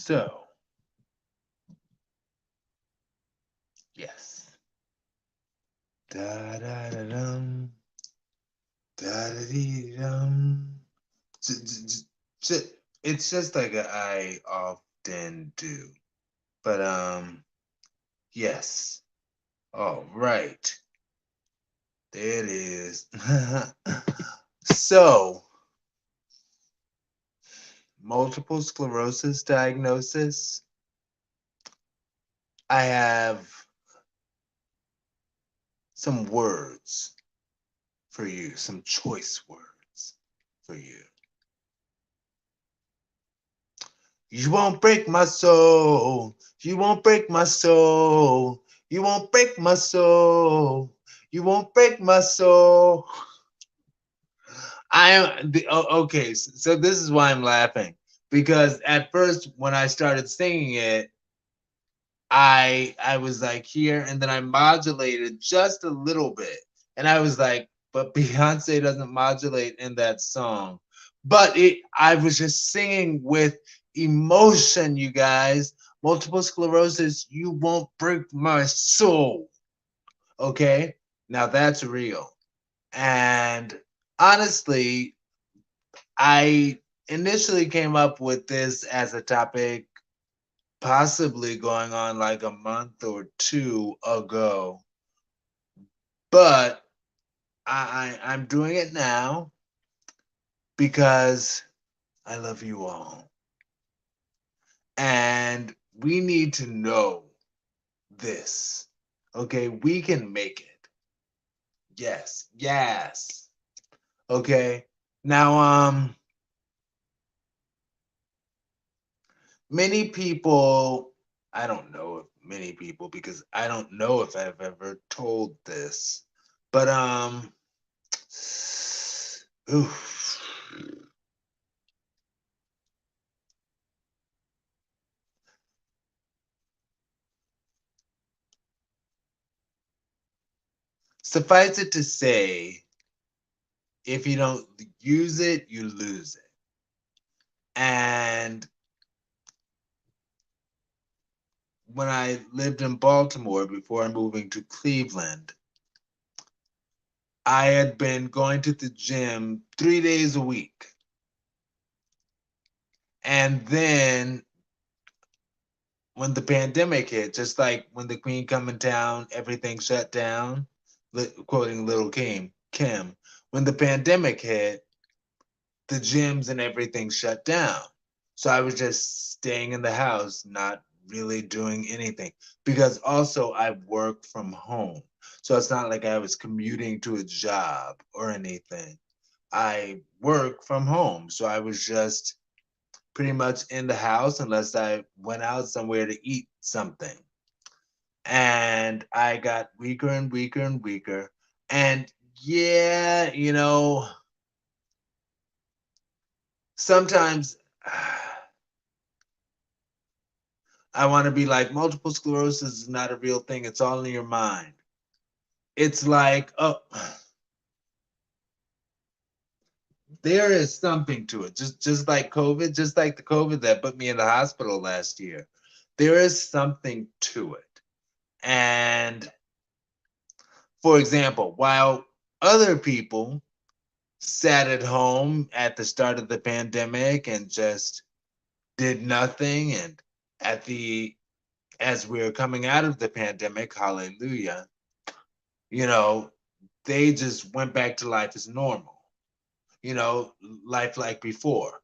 So, yes. Da da da dum, da da dee dum. It's just like I often do. But yes. All right. There it is. So, multiple sclerosis diagnosis. I have some words for you, some choice words for you. You won't break my soul. You won't break my soul. You won't break my soul. You won't break my soul. Okay. So this is why I'm laughing, because at first when I started singing it, I was like here, and then I modulated just a little bit, and I was like, but Beyonce doesn't modulate in that song. But I was just singing with emotion, you guys. Multiple sclerosis, you won't break my soul. Okay, now that's real. And honestly, I initially came up with this as a topic possibly going on like a month or two ago, but I'm doing it now because I love you all, and we need to know this. Okay, we can make it. Yes, yes. Okay. Now, many people. I don't know if many people, because I don't know if I've ever told this, but oof. Suffice it to say, if you don't use it, you lose it. And when I lived in Baltimore before moving to Cleveland, I had been going to the gym 3 days a week. And then when the pandemic hit, just like when the Queen come in town, everything shut down, quoting Little Kim, when the pandemic hit, the gyms and everything shut down. So I was just staying in the house, not really doing anything, because also I work from home. So it's not like I was commuting to a job or anything. I work from home. So I was just pretty much in the house unless I went out somewhere to eat something. And I got weaker and weaker and weaker. And yeah, sometimes I want to be like, multiple sclerosis is not a real thing. It's all in your mind. It's like, oh, there is something to it. Just like COVID, just like the COVID that put me in the hospital last year. There is something to it. And for example, while other people sat at home at the start of the pandemic and just did nothing, and at the as we were coming out of the pandemic, hallelujah, you know, they just went back to life as normal, life like before.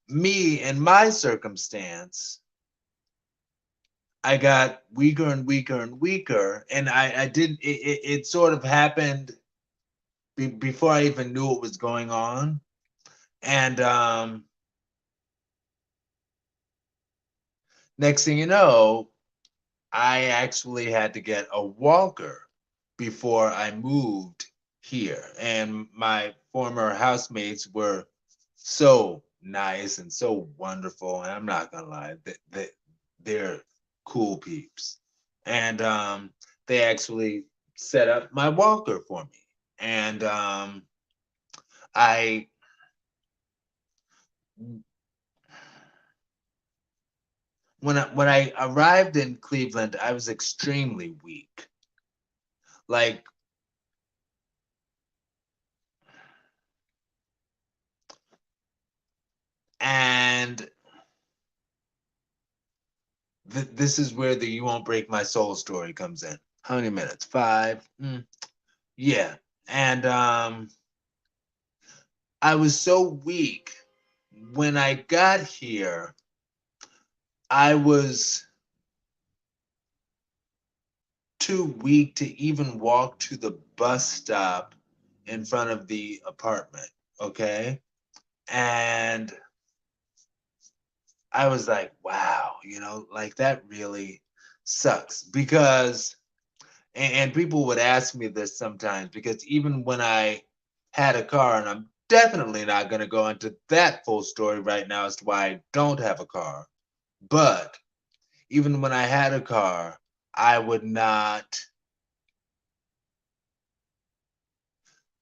Me, in my circumstance, I got weaker and weaker and weaker. And I did, it sort of happened before I even knew what was going on. And next thing you know, I actually had to get a walker before I moved here. And my former housemates were so nice and so wonderful. And I'm not gonna lie, they're cool peeps. And they actually set up my walker for me. And I when I arrived in Cleveland, I was extremely weak. Like, and this is where the "you won't break my soul" story comes in. How many minutes? 5. Yeah, and I was so weak when I got here. I was too weak to even walk to the bus stop in front of the apartment. Okay. And I was like, wow, like that really sucks because, and people would ask me this sometimes because even when I had a car, and I'm definitely not going to go into that full story right now as to why I don't have a car, but even when I had a car, I would not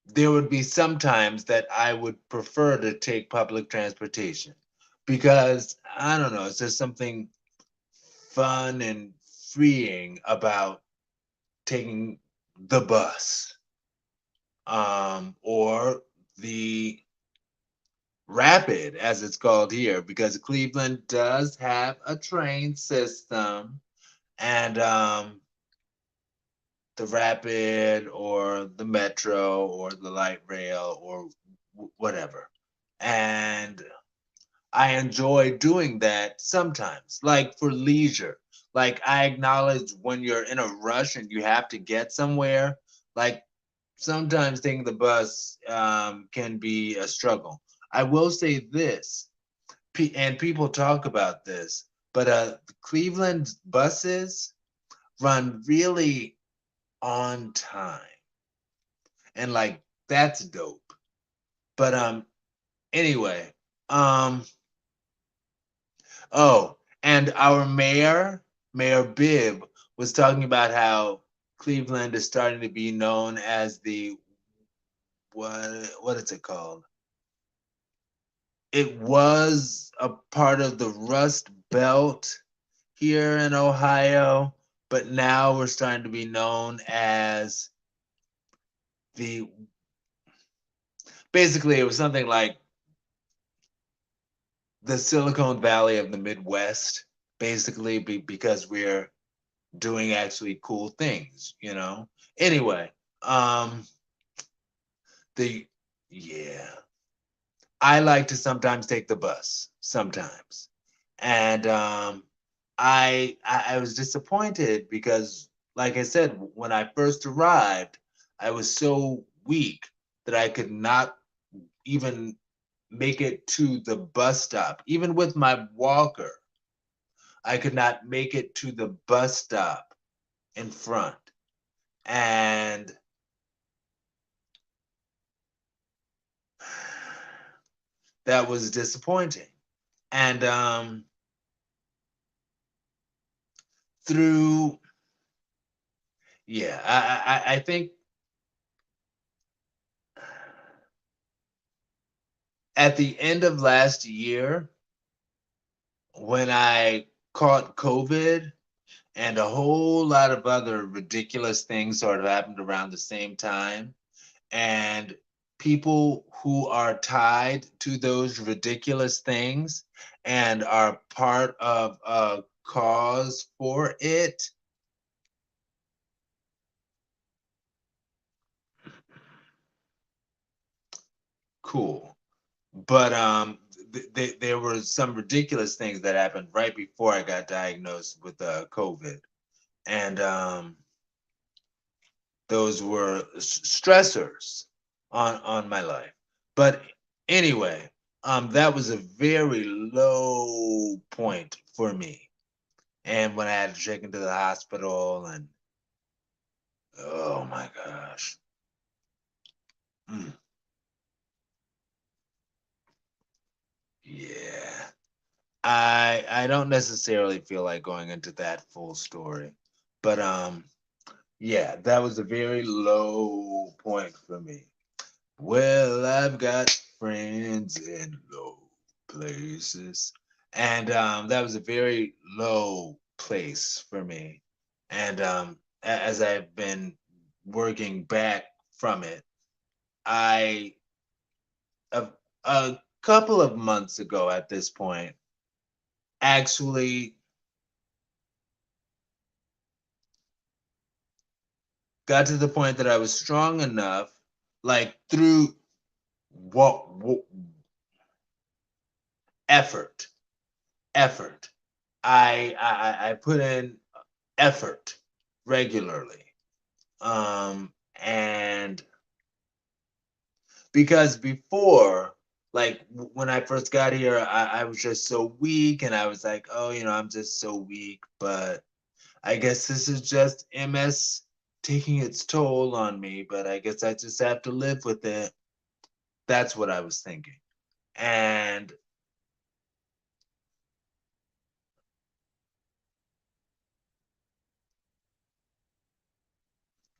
there would be some times that I would prefer to take public transportation because I don't know, it's just something fun and freeing about taking the bus, or the rapid, as it's called here, because Cleveland does have a train system, and the rapid or the metro or the light rail or whatever. And I enjoy doing that sometimes, like for leisure. Like I acknowledge when you're in a rush and you have to get somewhere. Like sometimes taking the bus can be a struggle. I will say this, and people talk about this, but Cleveland buses run really on time, and like that's dope. But anyway, um, oh, and our Mayor Bibb, was talking about how Cleveland is starting to be known as the what is it called? It was a part of the Rust Belt here in Ohio, but now we're starting to be known as the basically it was something like the Silicon Valley of the Midwest, basically because we're doing actually cool things. Anyway, um, the yeah, I like to sometimes take the bus, sometimes, and I was disappointed because, like I said, when I first arrived, I was so weak that I could not even make it to the bus stop, even with my walker. I could not make it to the bus stop in front. And that was disappointing. And through, yeah, I think at the end of last year, when I caught COVID and a whole lot of other ridiculous things sort of happened around the same time, and people who are tied to those ridiculous things and are part of a cause for it, cool. But there were some ridiculous things that happened right before I got diagnosed with COVID, and those were stressors on my life. But anyway, that was a very low point for me. And when I had to check into the hospital, and oh my gosh, mm, yeah, I don't necessarily feel like going into that full story, but yeah, that was a very low point for me. Well, I've got friends in low places. And that was a very low place for me. And as I've been working back from it, I a, a couple of months ago at this point actually got to the point that I was strong enough, like through what effort, effort. I put in effort regularly, and because before, like when I first got here, I was just so weak, and I was like, oh, I'm just so weak. But I guess this is just MS taking its toll on me. But I guess I just have to live with it. That's what I was thinking. And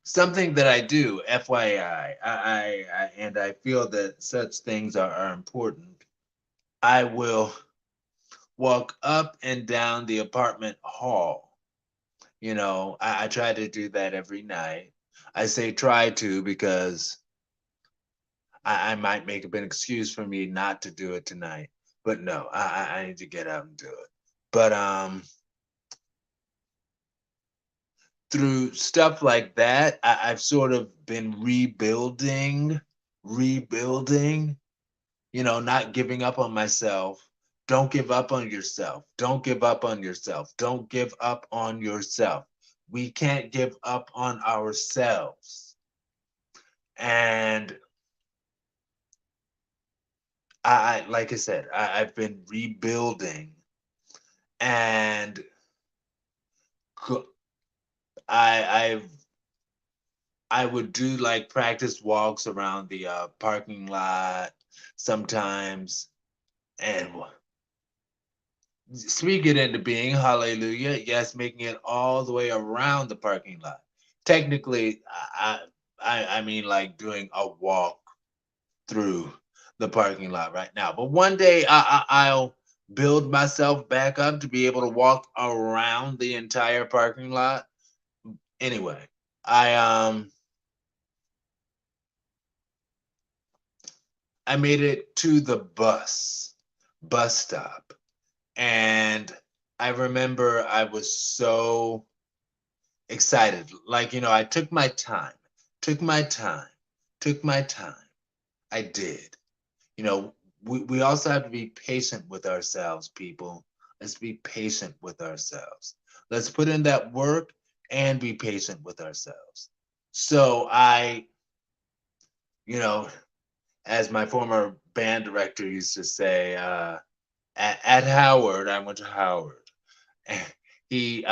something that I do, FYI, and I feel that such things are important. I will walk up and down the apartment hall. I try to do that every night. I say try to because I might make up an excuse for me not to do it tonight. But no, I need to get out and do it. But through stuff like that, I've sort of been rebuilding, not giving up on myself. Don't give up on yourself. Don't give up on yourself. Don't give up on yourself. We can't give up on ourselves. And like I said, I've been rebuilding, and co- I've I would do like practice walks around the parking lot sometimes, and speak it into being. Hallelujah! Yes, making it all the way around the parking lot. Technically, I mean like doing a walk through the parking lot right now. But one day I'll build myself back up to be able to walk around the entire parking lot. Anyway, I I made it to the bus stop, and I remember I was so excited. Like, I took my time, took my time, took my time. I did. You know, we also have to be patient with ourselves, people. Let's be patient with ourselves. Let's put in that work and be patient with ourselves. So you know, as my former band director used to say, at Howard, I went to Howard. He,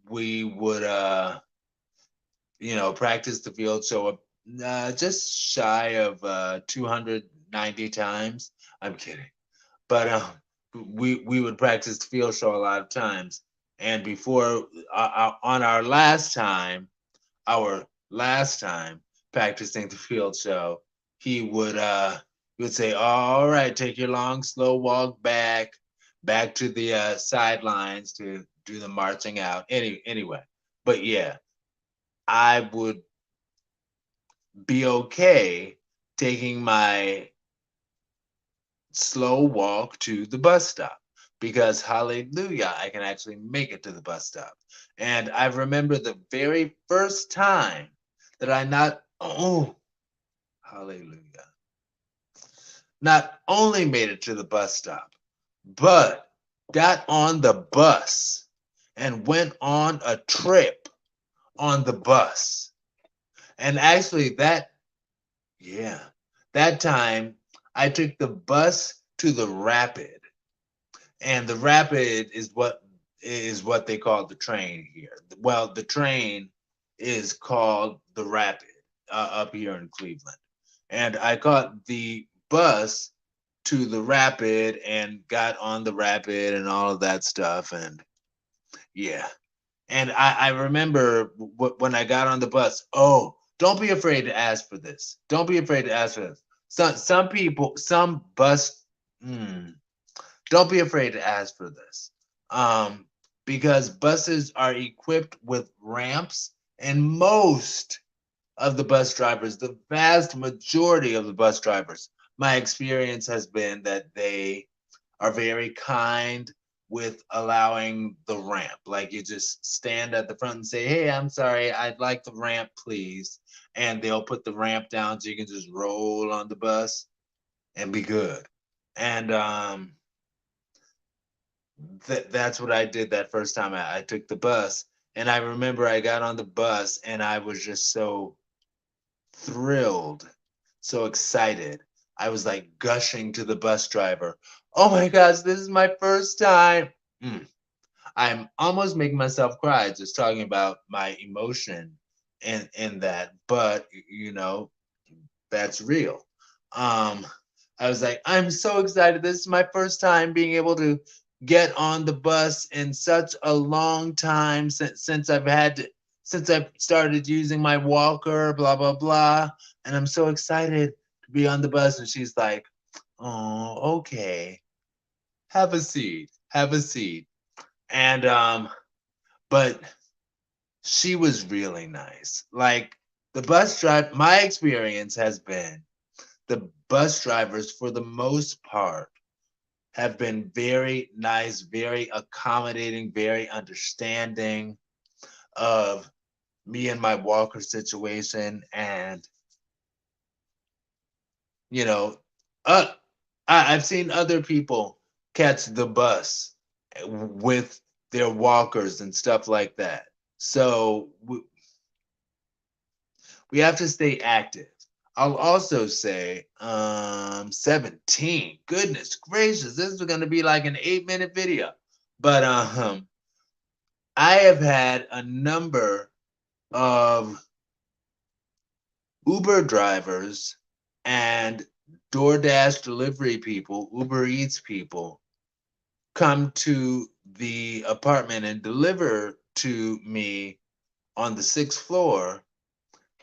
we would, practice the field show just shy of 290 times. I'm kidding. But we would practice the field show a lot of times. And before, on our last time practicing the field show, he would say, "All right, take your long, slow walk back to the sidelines to do the marching out." Anyway, but yeah, I would be okay taking my slow walk to the bus stop because hallelujah, I can actually make it to the bus stop. And I remember the very first time that I not oh hallelujah not only made it to the bus stop, but got on the bus and went on a trip on the bus. And actually yeah, that time I took the bus to the Rapid, and the Rapid is what they call the train here. Well, the train is called the Rapid up here in Cleveland, and I caught the bus to the Rapid and got on the Rapid and all of that stuff, and yeah. And I remember when I got on the bus. Oh, don't be afraid to ask for this. Don't be afraid to ask for this. Some people, some bus. Hmm, don't be afraid to ask for this. Um, because buses are equipped with ramps, and most of the bus drivers, the vast majority of the bus drivers, my experience has been that they are very kind with allowing the ramp. Like you just stand at the front and say, "Hey, I'm sorry, I'd like the ramp, please." And they'll put the ramp down so you can just roll on the bus and be good. And that's what I did that first time I took the bus. And I remember I got on the bus and I was just so thrilled, so excited. I was like gushing to the bus driver. Oh my gosh, this is my first time. Mm. I'm almost making myself cry just talking about my emotion in that, but that's real. Um, I was like, I'm so excited. This is my first time being able to get on the bus in such a long time since I've started using my walker, blah blah blah. And I'm so excited to be on the bus. And she's like, "Oh, okay. Have a seat. Have a seat." And but she was really nice. Like the bus drive, my experience has been the bus drivers, for the most part, have been very nice, very accommodating, very understanding of me and my walker situation. And, you know, uh, I've seen other people catch the bus with their walkers and stuff like that. So we have to stay active. I'll also say 17. Goodness gracious, this is going to be like an 8-minute video. But I have had a number of Uber drivers and DoorDash delivery people, Uber Eats people come to the apartment and deliver to me on the 6th floor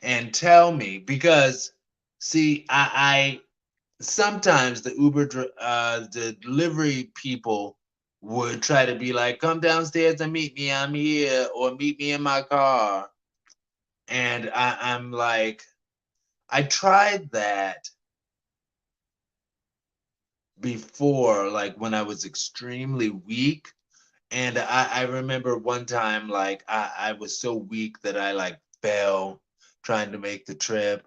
and tell me, because see, I sometimes the delivery people would try to be like, come downstairs and meet me, I'm here, or meet me in my car. And I'm like, I tried that before, like when I was extremely weak. And I remember one time, like I was so weak that I like fell trying to make the trip.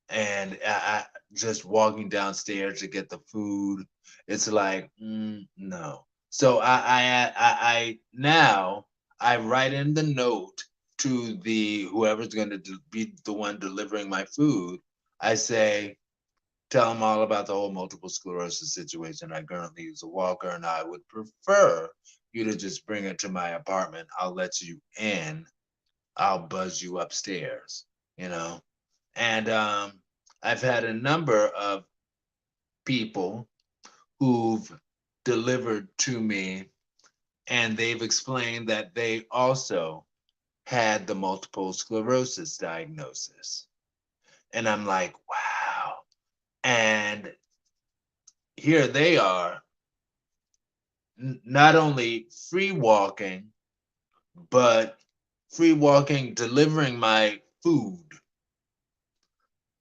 And I just walking downstairs to get the food, it's like, no. So I now I write in the note to the whoever's going to be the one delivering my food. I say, tell them all about the whole multiple sclerosis situation. I currently use a walker, and I would prefer you to just bring it to my apartment. I'll let you in. I'll buzz you upstairs. You know, and I've had a number of people who've delivered to me, and they've explained that they also had the multiple sclerosis diagnosis. And I'm like, wow. And here they are, not only free walking, but free walking, delivering my food.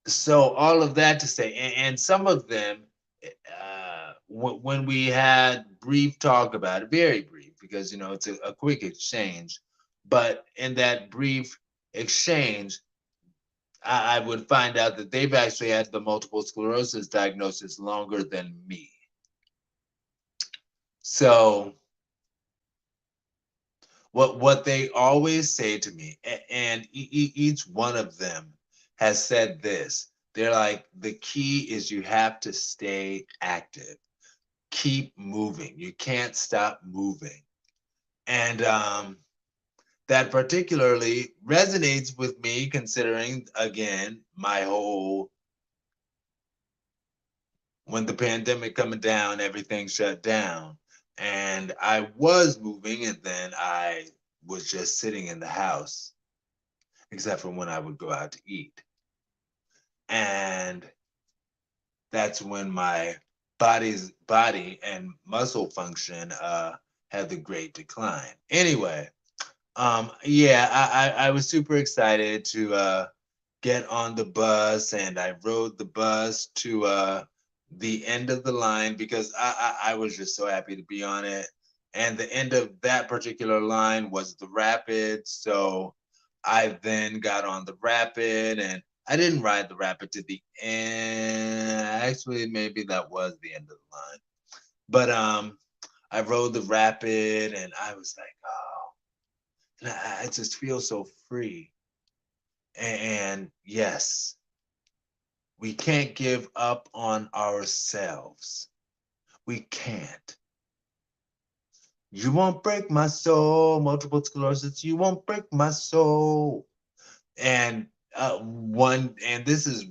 So all of that to say, and some of them, when we had brief talk about it, very brief, because it's a quick exchange, but in that brief exchange, I would find out that they've actually had the multiple sclerosis diagnosis longer than me. So what they always say to me, and each one of them has said this, they're like, the key is you have to stay active, keep moving, you can't stop moving. And that particularly resonates with me, considering, again, my whole, when the pandemic coming down, everything shut down, and I was moving, and then I was just sitting in the house, except for when I would go out to eat. And that's when my body and muscle function had the great decline. Anyway, yeah, I was super excited to get on the bus, and I rode the bus to the end of the line because I was just so happy to be on it. And the end of that particular line was the rapid. So I then got on the rapid, and I didn't ride the rapid to the end. Actually, maybe that was the end of the line. But I rode the rapid, and I was like, oh, and I just feel so free. And yes, we can't give up on ourselves. We can't. You won't break my soul, multiple sclerosis. You won't break my soul. And and this is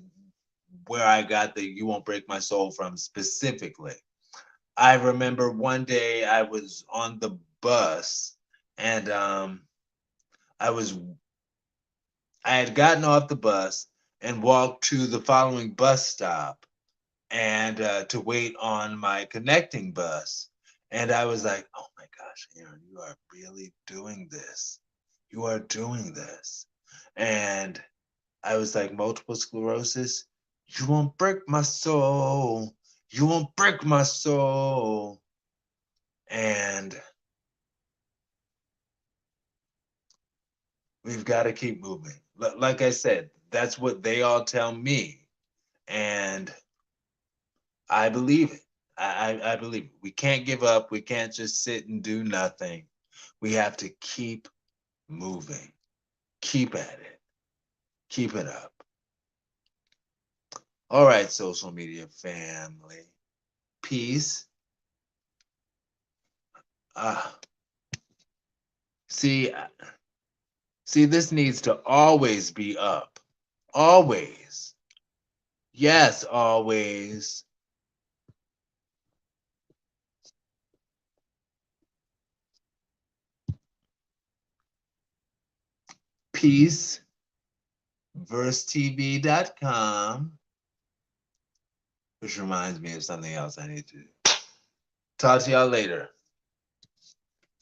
where I got the "you won't break my soul" from specifically. I remember one day I was on the bus, and I was I had gotten off the bus and walked to the following bus stop, and to wait on my connecting bus. And I was like, oh my gosh, Aaron, you are really doing this. You are doing this. And I was like, multiple sclerosis, you won't break my soul. You won't break my soul. And we've got to keep moving. Like I said, that's what they all tell me. And I believe it. I believe it. We can't give up. We can't just sit and do nothing. We have to keep moving. Keep at it. Keep it up. All right, social media family. Peace. Uh, see, see, this needs to always be up. Always. Yes, always. Peace. VerseTV.com. Which reminds me of something else I need to do. Talk to y'all later.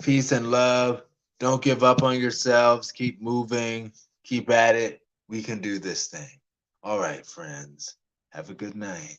Peace and love. Don't give up on yourselves. Keep moving. Keep at it. We can do this thing. All right, friends. Have a good night.